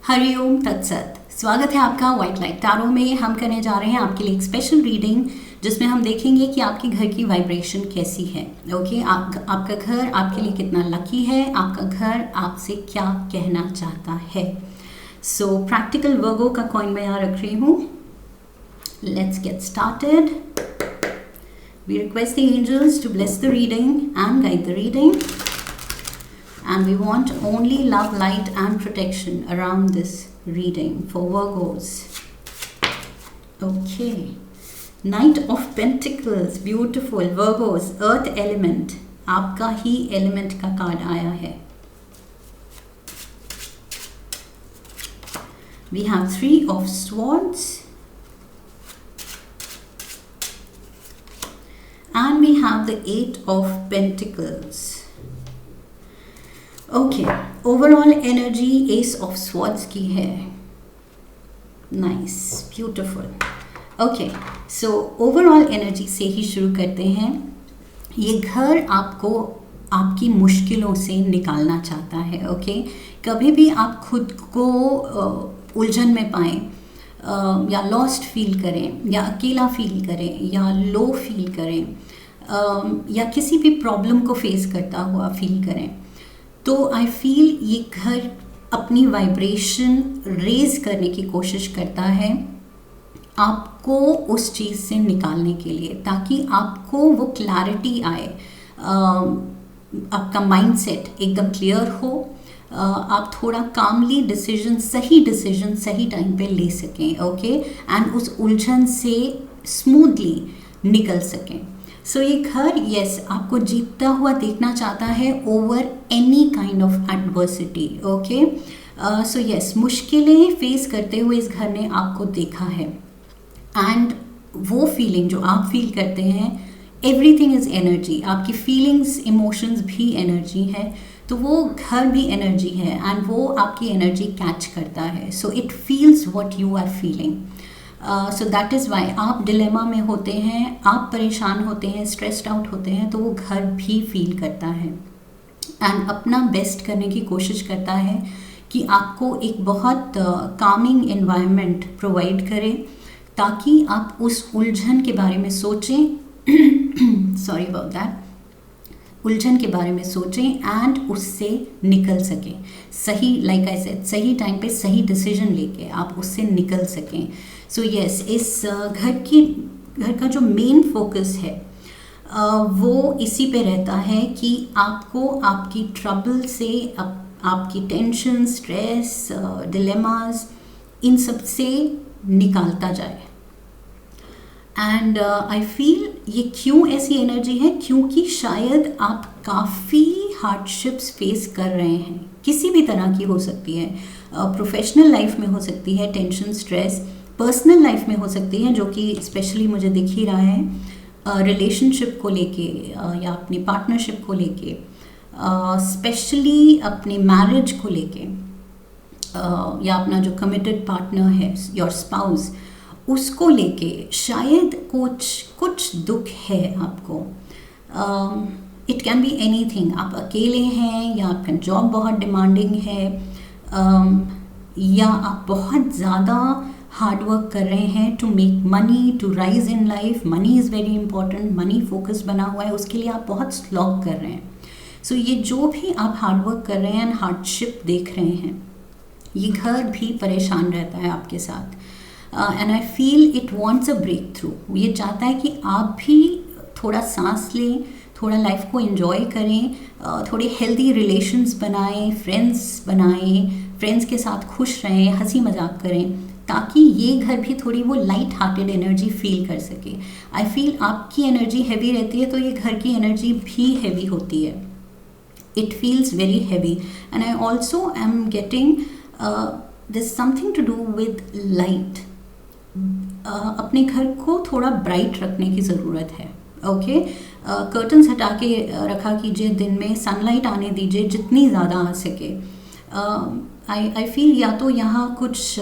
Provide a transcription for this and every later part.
हरिओम तत्सत। स्वागत है आपका व्हाइट लाइट टैरो में। हम करने जा रहे हैं आपके लिए एक स्पेशल रीडिंग जिसमें हम देखेंगे कि आपके घर की वाइब्रेशन कैसी है। ओके, आपका घर आपके लिए कितना लकी है, आपका घर आपसे क्या कहना चाहता है। सो प्रैक्टिकल वर्गो का कॉइन मैं यहाँ रख रही हूँ। Let's get started. We request the angels to bless the reading and guide the reading. And we want only love, light and protection around this reading for Virgos. Okay. Knight of Pentacles. Beautiful. Virgos. Earth element. आपका ही element का card आया है. We have 3 of Swords. And we have the 8 of Pentacles. Okay, overall energy S of swords की है. Nice, beautiful. Okay, so overall energy से ही शुरू करते हैं. ये घर आपको आपकी मुश्किलों से निकालना चाहता है. ओके, कभी भी आप खुद को उलझन में पाएं या लॉस्ट फील करें या अकेला फील करें या लो फील करें या किसी भी प्रॉब्लम को फेस करता हुआ फील करें, तो आई फील ये घर अपनी वाइब्रेशन रेज करने की कोशिश करता है आपको उस चीज़ से निकालने के लिए, ताकि आपको वो क्लैरिटी आए, आपका माइंडसेट एकदम क्लियर हो, आप थोड़ा कामली सही डिसीजन सही टाइम पे ले सकें. ओके, एंड उस उलझन से स्मूथली निकल सकें. सो ये घर यस आपको जीतता हुआ देखना चाहता है over any kind of adversity. Okay, so yes मुश्किलें फेस करते हुए इस घर ने आपको देखा है. एंड वो फीलिंग जो आप फील करते हैं, एवरीथिंग इज़ एनर्जी. आपकी फीलिंग्स इमोशंस भी एनर्जी है, तो वो घर भी एनर्जी है एंड वो आपकी एनर्जी कैच करता है. So it feels what you are feeling. So that is why आप डिलेमा में होते हैं, आप परेशान होते हैं, स्ट्रेस्ड आउट होते हैं, तो वो घर भी फील करता है एंड अपना बेस्ट करने की कोशिश करता है कि आपको एक बहुत कामिंग एनवायरनमेंट प्रोवाइड करें, ताकि आप उस उलझन के बारे में सोचें सॉरी अबाउट दैट, उलझन के बारे में सोचें एंड उससे निकल सकें. सही लाइक आई सेड, सही टाइम पे सही डिसीजन लेके आप उससे निकल सकें. सो यस, इस घर का जो मेन फोकस है वो इसी पे रहता है कि आपको आपकी ट्रबल से, आपकी टेंशन, स्ट्रेस, डिलेमास, इन सब से निकालता जाए. एंड आई फील ये क्यों ऐसी एनर्जी है, क्योंकि शायद आप काफ़ी हार्डशिप्स फेस कर रहे हैं. किसी भी तरह की हो सकती है, प्रोफेशनल लाइफ में हो सकती है टेंशन, स्ट्रेस, पर्सनल लाइफ में हो सकती है, जो कि स्पेशली मुझे दिख ही रहा है रिलेशनशिप को लेके या अपनी पार्टनरशिप को लेके, स्पेशली अपने मैरिज को लेके, या अपना जो कमिटेड पार्टनर है, योर स्पाउस, उसको लेके शायद कुछ दुख है आपको. It can be anything. आप अकेले हैं या आपका जॉब बहुत डिमांडिंग है, या आप बहुत ज़्यादा हार्ड वर्क कर रहे हैं to make money, to rise in life. Money is very important, money focus बना हुआ है, उसके लिए आप बहुत स्लॉग कर रहे हैं. सो ये जो भी आप हार्ड वर्क कर रहे हैं एंड हार्डशिप देख रहे हैं, ये घर भी परेशान रहता है आपके साथ. And I feel it wants a breakthrough. ये चाहता है कि आप भी थोड़ा सांस लें, थोड़ा लाइफ को एंजॉय करें, थोड़े हेल्दी रिलेशंस बनाएं, फ्रेंड्स के साथ खुश रहें, हंसी मजाक करें, ताकि ये घर भी थोड़ी वो लाइट हार्टेड एनर्जी फील कर सके. आई फील आपकी एनर्जी हैवी रहती है, तो ये घर की एनर्जी भी हैवी होती है. It feels very heavy. And I also am getting this something to do with light. अपने घर को थोड़ा ब्राइट रखने की ज़रूरत है. ओके, कर्टन्स हटा के रखा कीजिए, दिन में सनलाइट आने दीजिए जितनी ज़्यादा आ सके. आई फील या तो यहाँ कुछ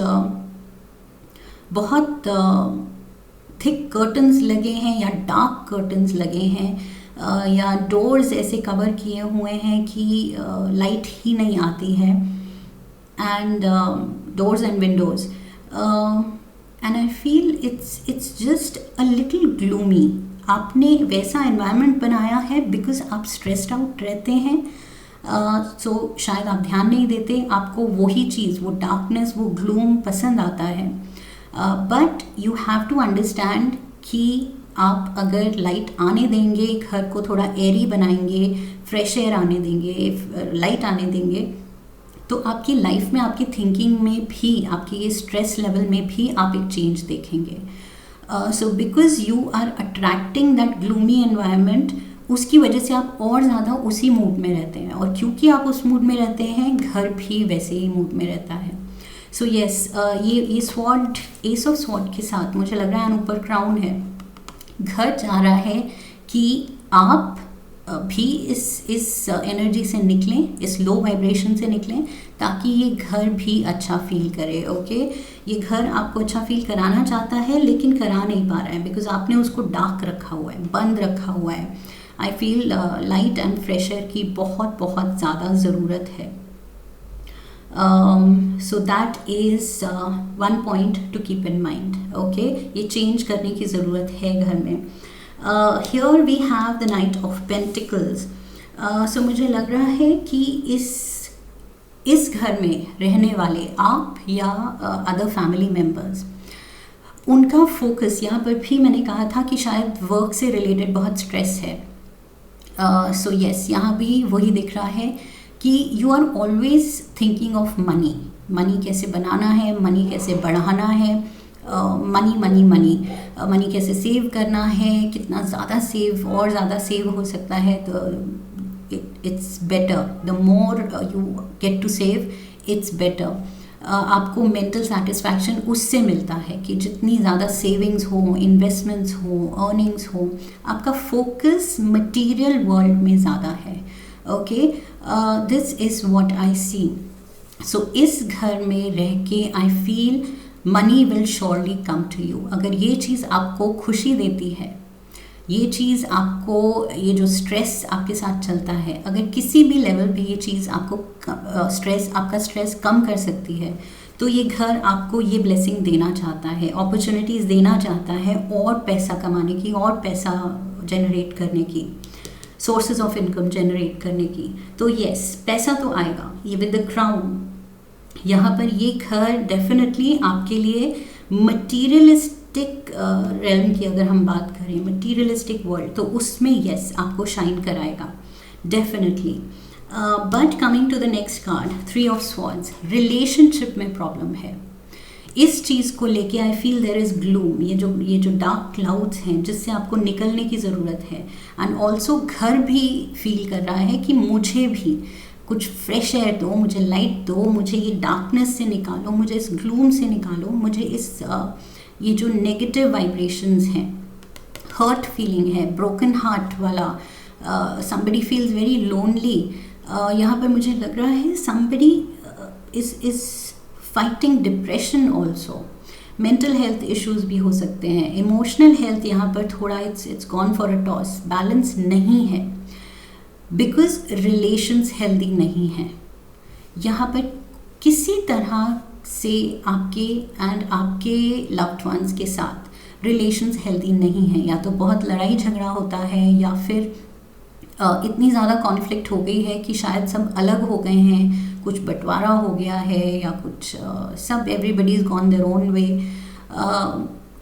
बहुत थिक कर्टन्स लगे हैं या डार्क कर्टन्स लगे हैं, या डोर्स ऐसे कवर किए हुए हैं कि लाइट ही नहीं आती है. and doors and windows, and I feel it's just a little gloomy. आपने वैसा environment बनाया है because आप stressed out रहते हैं, so शायद आप ध्यान नहीं देते, आपको वही चीज़, वो darkness, वो gloom पसंद आता है. But you have to understand कि आप अगर लाइट आने देंगे, घर को थोड़ा एयरी बनाएंगे, फ्रेश एयर आने देंगे, लाइट आने देंगे, तो आपकी लाइफ में, आपकी थिंकिंग में भी, आपकी ये स्ट्रेस लेवल में भी आप एक चेंज देखेंगे. So because you are attracting that gloomy environment, उसकी वजह से आप और ज़्यादा उसी मूड में रहते हैं, और क्योंकि आप उस मूड में रहते हैं, घर भी वैसे ही मूड में रहता है. सो येस, ये स्वॉर्ड, एस ऑफ स्वॉर्ड के साथ मुझे लग रहा है ऊपर क्राउन है. घर चाह रहा है कि आप भी इस एनर्जी से निकलें, इस लो वाइब्रेशन से निकलें, ताकि ये घर भी अच्छा फील करे. ओके, ये घर आपको अच्छा फील कराना चाहता है लेकिन करा नहीं पा रहा है, बिकॉज आपने उसको डार्क रखा हुआ है, बंद रखा हुआ है. I feel light and fresh air की बहुत बहुत ज़्यादा ज़रूरत है. So that is one point to keep in mind. Okay, ये चेंज करने की ज़रूरत है घर में. Here we have the knight of pentacles. सो मुझे लग रहा है कि इस घर में रहने वाले आप या अदर फैमिली मेम्बर्स, उनका फोकस, यहाँ पर भी मैंने कहा था कि शायद वर्क से रिलेटेड बहुत स्ट्रेस है. सो येस, यहाँ भी वही दिख रहा है कि you are always thinking of money. Money कैसे बनाना है, मनी कैसे बढ़ाना है, मनी मनी मनी मनी कैसे सेव करना है, कितना ज़्यादा सेव, और ज़्यादा सेव हो सकता है तो it's better. The more you get to save, it's better. आपको मेंटल सेटिस्फैक्शन उससे मिलता है कि जितनी ज़्यादा सेविंग्स हो, इन्वेस्टमेंट्स हो, अर्निंग्स हो, आपका फोकस मटीरियल वर्ल्ड में ज़्यादा है. Okay, this is what I see. So इस घर में रह के I feel money will surely come to you. अगर ये चीज़ आपको खुशी देती है, ये चीज़ आपको, ये जो स्ट्रेस आपके साथ चलता है, अगर किसी भी लेवल पे ये चीज़ आपको आपका स्ट्रेस कम कर सकती है, तो ये घर आपको ये ब्लेसिंग देना चाहता है, अपॉर्चुनिटीज़ देना चाहता है, और पैसा कमाने की, और पैसा जनरेट करने की, सोर्सेज ऑफ इनकम जनरेट करने की. तो येस, पैसा तो आएगा. ये विद द क्राउन, यहाँ पर ये घर डेफिनेटली आपके लिए मटीरियलिस्टिक रेल्म की अगर हम बात करें, मटीरियलिस्टिक वर्ल्ड, तो उसमें येस आपको शाइन कराएगा definitely. But coming to the next card, 3 of swords, relationship में प्रॉब्लम है. इस चीज़ को लेके I feel there is gloom. ये जो डार्क क्लाउड्स हैं जिससे आपको निकलने की ज़रूरत है. एंड ऑल्सो घर भी फील कर रहा है कि मुझे भी कुछ फ्रेश एयर दो, मुझे लाइट दो, मुझे ये डार्कनेस से निकालो, मुझे इस ग्लूम से निकालो, मुझे इस ये जो नेगेटिव वाइब्रेशंस हैं, हर्ट फीलिंग है, ब्रोकन हार्ट वाला, somebody feels very lonely. यहाँ पर मुझे लग रहा है somebody is fighting depression also. Mental health issues भी हो सकते हैं. इमोशनल हेल्थ यहाँ पर थोड़ा it's gone for a toss, balance नहीं है, बिकॉज रिलेशंस हेल्दी नहीं हैं. यहाँ पर किसी तरह से आपके एंड आपके लव्ड वंस के साथ रिलेशंस हेल्दी नहीं हैं. या तो बहुत लड़ाई झगड़ा होता है, या फिर इतनी ज़्यादा कॉन्फ्लिक्ट हो गई है कि शायद सब अलग हो गए हैं, कुछ बंटवारा हो गया है, या कुछ सब everybody is gone their own way.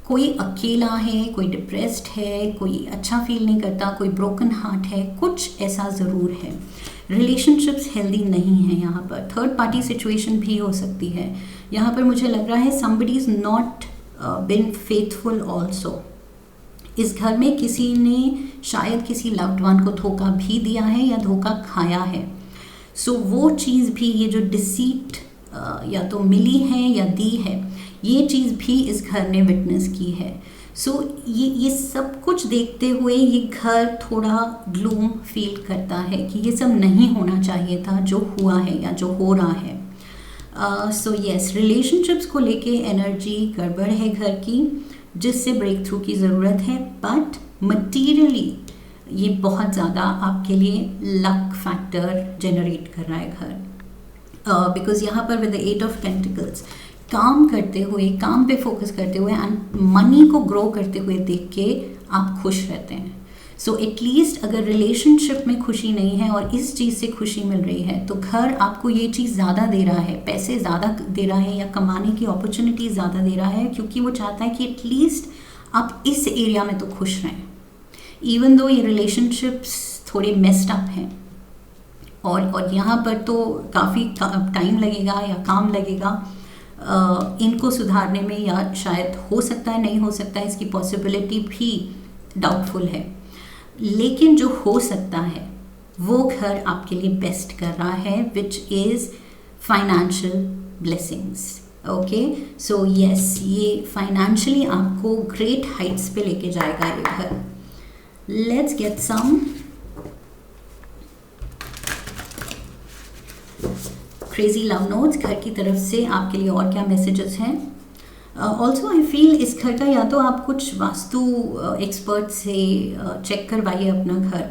कोई अकेला है, कोई डिप्रेस्ड है, कोई अच्छा फील नहीं करता, कोई ब्रोकन हार्ट है, कुछ ऐसा ज़रूर है. रिलेशनशिप्स हेल्दी नहीं हैं. यहाँ पर थर्ड पार्टी सिचुएशन भी हो सकती है. यहाँ पर मुझे लग रहा है somebody is not been faithful also. इस घर में किसी ने शायद किसी लव्ड वन को धोखा भी दिया है या धोखा खाया है. सो वो चीज़ भी, ये जो डिसीट या तो मिली है या दी है, ये चीज़ भी इस घर ने विटनेस की है. सो ये सब कुछ देखते हुए ये घर थोड़ा ग्लूम फील करता है कि ये सब नहीं होना चाहिए था जो हुआ है या जो हो रहा है. सो येस, रिलेशनशिप्स को लेके एनर्जी गड़बड़ है घर की, जिससे ब्रेक थ्रू की ज़रूरत है. बट मटीरियली ये बहुत ज़्यादा आपके लिए लक फैक्टर जनरेट कर रहा है घर. बिकॉज यहाँ पर विद द 8 ऑफ पेंटिकल्स काम करते हुए, काम पे फोकस करते हुए एंड मनी को ग्रो करते हुए देख के आप खुश रहते हैं. सो एटलीस्ट अगर रिलेशनशिप में खुशी नहीं है और इस चीज़ से खुशी मिल रही है, तो घर आपको ये चीज़ ज़्यादा दे रहा है, पैसे ज़्यादा दे रहा है या कमाने की अपॉर्चुनिटी ज़्यादा दे रहा है, क्योंकि वो चाहता है कि एटलीस्ट आप इस एरिया में तो खुश रहें. इवन दो ये रिलेशनशिप्स थोड़े मेस्ड अप हैं और यहाँ पर तो काफ़ी टाइम लगेगा या काम लगेगा इनको सुधारने में, या शायद हो सकता है, नहीं हो सकता है, इसकी पॉसिबिलिटी भी डाउटफुल है. लेकिन जो हो सकता है वो घर आपके लिए बेस्ट कर रहा है, which is financial blessings. Okay, so yes, ये फाइनेंशियली आपको ग्रेट हाइट्स पे लेके जाएगा ये घर. Let's get some crazy love notes घर की तरफ से आपके लिए. और क्या मैसेजेस हैं? ऑल्सो आई फील इस घर का या तो आप कुछ वास्तु एक्सपर्ट से चेक करवाइए अपना घर.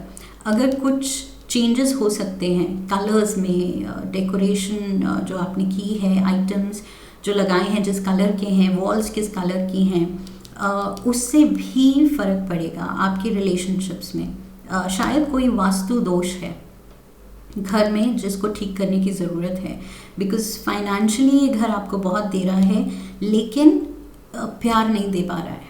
अगर कुछ चेंजेस हो सकते हैं कलर्स में, डेकोरेशन जो आपने की है, आइटम्स जो लगाए हैं जिस कलर के हैं, वॉल्स किस कलर की हैं, उससे भी फ़र्क पड़ेगा आपकी रिलेशनशिप्स में. शायद कोई वास्तु दोष है घर में जिसको ठीक करने की ज़रूरत है, बिकॉज फाइनेंशियली ये घर आपको बहुत दे रहा है लेकिन प्यार नहीं दे पा रहा है.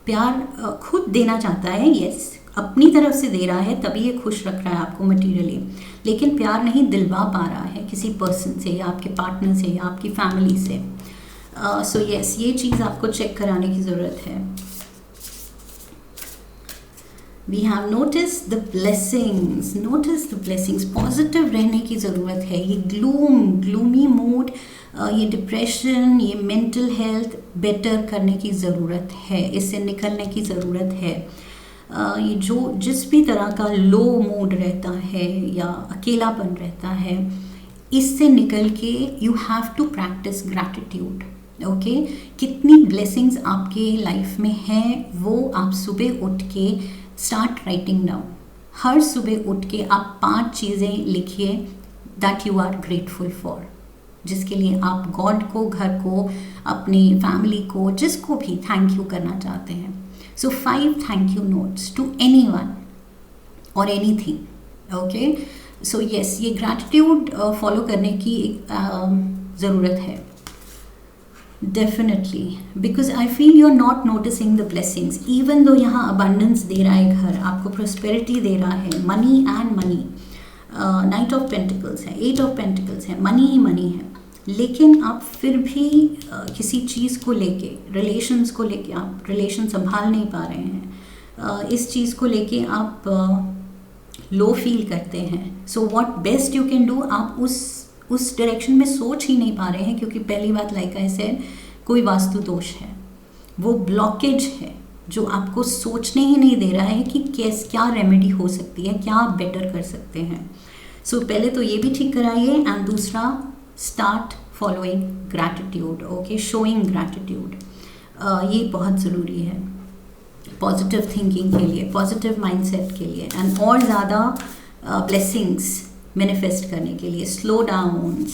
प्यार खुद देना चाहता है, यस, अपनी तरफ से दे रहा है, तभी ये खुश रख रहा है आपको मटीरियली, लेकिन प्यार नहीं दिलवा पा रहा है किसी पर्सन से या आपके पार्टनर से या आपकी फैमिली से. सो यस, ये चीज़ आपको चेक कराने की ज़रूरत है. We have noticed the blessings, positive रहने की ज़रूरत है. ये ग्लूमी मूड, ये डिप्रेशन, ये मेंटल हेल्थ बेटर करने की ज़रूरत है, इससे निकलने की ज़रूरत है. ये जिस भी तरह का लो मूड रहता है या अकेलापन रहता है, इससे निकल के you have to practice gratitude. Okay, कितनी ब्लेसिंग्स आपके लाइफ में हैं वो आप सुबह उठ के स्टार्ट राइटिंग डाउन. हर सुबह उठ के आप 5 चीज़ें लिखिए that you are grateful for, जिसके लिए आप गॉड को, घर को, अपनी फैमिली को, जिसको भी थैंक यू करना चाहते हैं. So 5 thank you notes to anyone और एनीथिंग. ओके, सो यस, ये ग्रैटिट्यूड फॉलो करने की ज़रूरत है definitely, because I feel you are not noticing the blessings. Even though यहाँ अबंडेंस दे रहा है घर, आपको प्रॉस्पेरिटी दे रहा है, money and money. Night of pentacles है, 8 ऑफ पेंटिकल्स है, मनी ही मनी है, लेकिन आप फिर भी किसी चीज़ को लेके, रिलेशंस को लेके आप रिलेशन संभाल नहीं पा रहे हैं. इस चीज़ को लेके आप लो फील करते हैं. So what best you can do, आप उस डायरेक्शन में सोच ही नहीं पा रहे हैं, क्योंकि पहली बात लाइक आई सेड, कोई वास्तु दोष है, वो ब्लॉकेज है जो आपको सोचने ही नहीं दे रहा है कि क्या रेमेडी हो सकती है, क्या आप बेटर कर सकते हैं. सो पहले तो ये भी ठीक कराइए, एंड दूसरा start following gratitude. Okay, showing gratitude, ये बहुत ज़रूरी है पॉजिटिव थिंकिंग के लिए, पॉजिटिव माइंडसेट के लिए, एंड और ज़्यादा ब्लेसिंग्स मैनिफेस्ट करने के लिए. Slow down.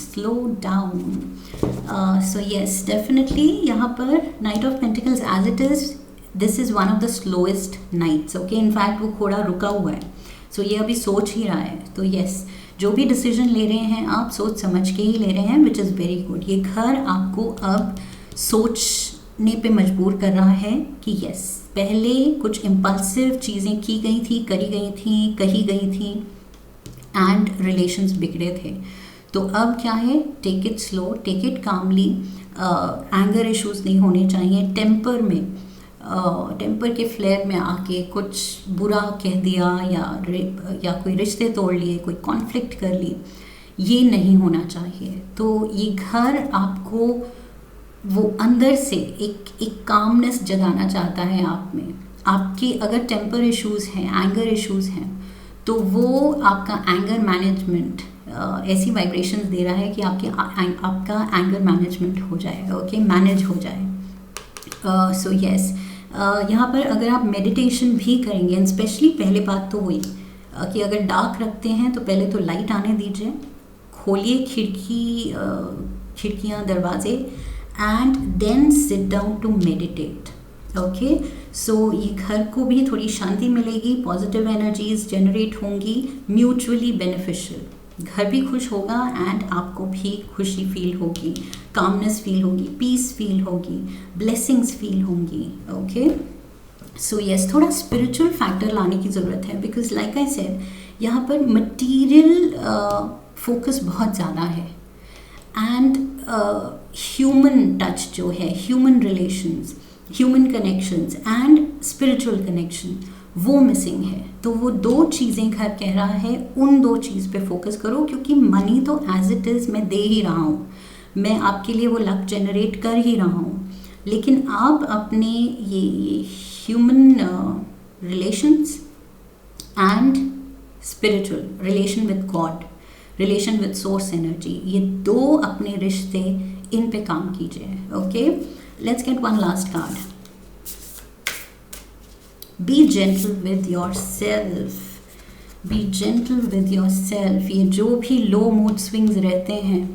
So yes, definitely यहाँ पर knight of pentacles as it is, this is one of the slowest knights. Okay, in fact वो घोड़ा रुका हुआ है, सो ये अभी सोच ही रहा है. तो यस, जो भी डिसीजन ले रहे हैं आप सोच समझ के ही ले रहे हैं, विच इज़ वेरी गुड. ये घर आपको अब सोचने पे मजबूर कर रहा है कि यस, पहले कुछ इम्पल्सिव चीज़ें की गई थी, करी गई थी, कही गई थी, एंड रिलेशंस बिगड़े थे. तो अब क्या है, take it slow, take it calmly. Anger issues नहीं होने चाहिए. टेम्पर के फ्लेयर में आके कुछ बुरा कह दिया या कोई रिश्ते तोड़ लिए, कोई कॉन्फ्लिक्ट कर ली, ये नहीं होना चाहिए. तो ये घर आपको वो अंदर से एक कामनेस जगाना चाहता है आप में. आपके अगर टेम्पर इश्यूज हैं, एंगर इश्यूज हैं, तो वो आपका एंगर मैनेजमेंट ऐसी वाइब्रेशंस दे रहा है कि आपका एंगर मैनेजमेंट हो जाए. ओके, मैनेज हो जाए. सो यस, यहाँ पर अगर आप मेडिटेशन भी करेंगे, एंड स्पेशली पहले बात तो हुई कि अगर डार्क रखते हैं तो पहले तो लाइट आने दीजिए, खोलिए खिड़कियाँ दरवाजे and then sit down to meditate. Okay, so ये घर को भी थोड़ी शांति मिलेगी, पॉजिटिव एनर्जीज जनरेट होंगी, म्यूचुअली बेनिफिशियल। घर भी खुश होगा एंड आपको भी खुशी फील होगी, कामनेस फील होगी, पीस फील होगी, ब्लेसिंग्स फील होंगी। ओके, सो यस, थोड़ा स्पिरिचुअल फैक्टर लाने की ज़रूरत है, बिकॉज लाइक आई सेड यहाँ पर मटीरियल फोकस बहुत ज़्यादा है एंड ह्यूमन टच जो है, human relations, human connections and spiritual connection वो मिसिंग है। तो वो दो चीज़ें घर कह रहा है, उन दो चीज़ पे फोकस करो, क्योंकि मनी तो एज इट इज़ मैं दे ही रहा हूँ, मैं आपके लिए वो लक जनरेट कर ही रहा हूँ, लेकिन आप अपने ये human relations and spiritual relation with God, relation with source energy, ये दो अपने रिश्ते, इन पे काम कीजिए। Okay, let's get one last card. B gentle with your self, B gentle with your self. ये जो भी लो मूड स्विंग्स रहते हैं,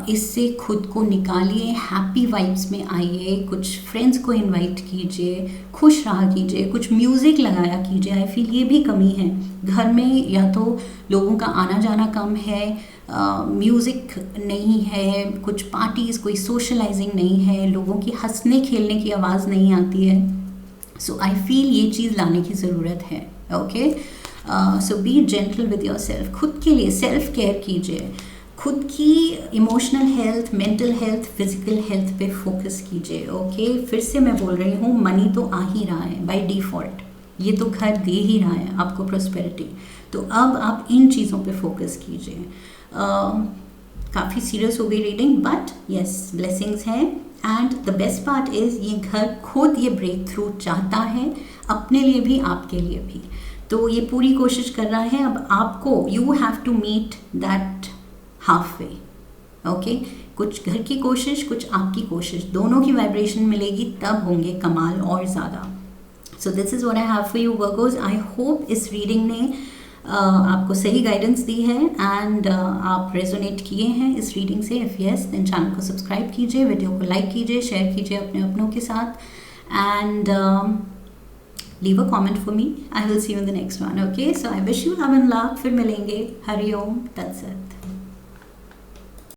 इससे खुद को निकालिए, हैप्पी वाइब्स में आइए, कुछ फ्रेंड्स को इनवाइट कीजिए, खुश रहा कीजिए, कुछ म्यूज़िक लगाया कीजिए। आई फील ये भी कमी है घर में, या तो लोगों का आना जाना कम है, म्यूज़िक नहीं है, कुछ पार्टीज़, कोई सोशलाइजिंग नहीं है, लोगों की हंसने खेलने की आवाज़ नहीं आती है। सो आई फील ये चीज़ लाने की ज़रूरत है। Okay, so B gentle with your self, खुद के लिए सेल्फ केयर कीजिए, खुद की emotional health, mental health, physical health पे फोकस कीजिए। ओके, फिर से मैं बोल रही हूँ, मनी तो आ ही रहा है बाय डिफ़ॉल्ट, ये तो घर दे ही रहा है आपको प्रॉस्पेरिटी, तो अब आप इन चीज़ों पे फोकस कीजिए। काफ़ी सीरियस हो गई रीडिंग, बट यस, ब्लेसिंग्स हैं and the best part is ये घर खुद ये ब्रेक थ्रू चाहता है, अपने लिए भी आपके लिए भी, तो ये पूरी कोशिश कर रहा है। अब आपको, you have to meet that halfway. Okay, कुछ घर की कोशिश, कुछ आपकी कोशिश, दोनों की वाइब्रेशन मिलेगी, तब होंगे कमाल और ज़्यादा। So this is what I have for you Virgos. I hope इस रीडिंग ने आपको सही गाइडेंस दी है एंड आप रेजोनेट किए हैं इस रीडिंग से। इफ़ यस, देन चैनल को सब्सक्राइब कीजिए, वीडियो को लाइक कीजिए, शेयर कीजिए अपने अपनों के साथ and leave a comment for me. I will see you in the next one. Okay, so I wish you love and luck. फिर मिलेंगे। हरि ओम तत्सत।